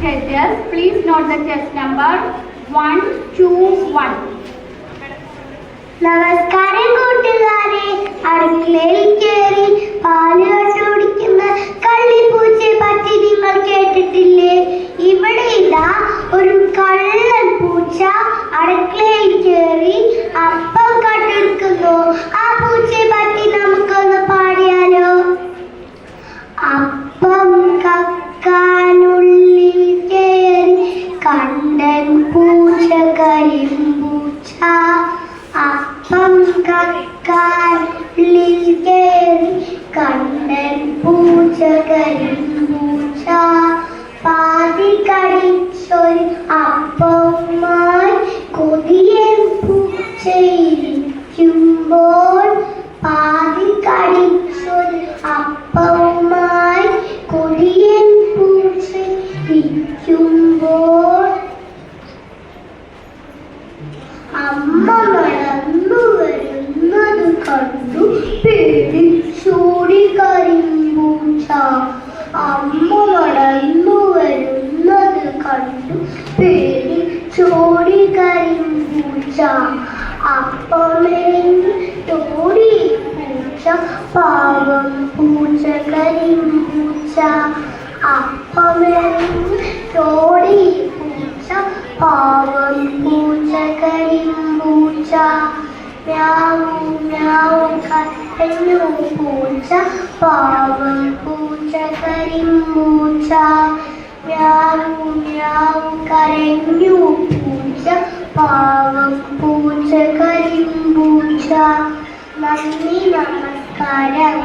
judges. Please note the chess number 121. നമസ്കാരം കൂട്ടുകാരെ. അടുക്കളയിൽ കയറി പാല് കണ്ടുപിടിക്കുന്ന കള്ളിപ്പൂച്ചയെ പറ്റി നിങ്ങൾ കേട്ടിട്ടില്ലേ? ഇവിടെ ഇതാ ഒരു കള്ളൻ പൂച്ച അടുക്കളയിൽ കയറി അപ്പം കണ്ടെടുക്കുന്നു. ആ പൂച്ചയെ പറ്റി നമുക്കൊന്ന് പാടിയാലോ? അപ്പം കക്കാനുള്ളിൽ കയറി കണ്ടൻ പൂച്ച കരിമ്പൂച്ച. അപ്പം കക്കാനുള്ളിൽ കയറി കണ്ടൻ പൂച്ച കരിമ്പൂച്ച. പാതി കടിച്ചൊരു അപ്പവുമായി കൊതിയൻ പൂച്ചയിരിക്കുമ്പോൾ. പാതി കടിച്ചൊരു അപ്പവുമായി കൊതിയൻ പൂച്ചയിരിക്കുമ്പോൾ അമ്മ നടന്നു വരുന്നത് കണ്ടു പേടിച്ചോടി കരിമ്പൂച്ച. അമ്മ നടന്നു വരുന്നത് കണ്ടു പേടിച്ചോടി കരിമ്പൂച്ച. അപ്പമേത്തോടി പൂച്ച പാവം പൂച്ച കരിമ്പൂച്ച. അപ്പമേത്തോടി പൂച്ച പാവം പൂച്ച കരിമ്പൂച്ച. മ്യാവൂ മ്യാവൂ കരഞ്ഞു പൂച്ച പാവം പൂച്ച കരിമ്പൂച്ച. മ്യാവൂ മ്യാവൂ കരഞ്ഞു പൂച്ച പാവം പൂച്ച കരിമ്പൂച്ച. നന്ദി, നമസ്കാരം.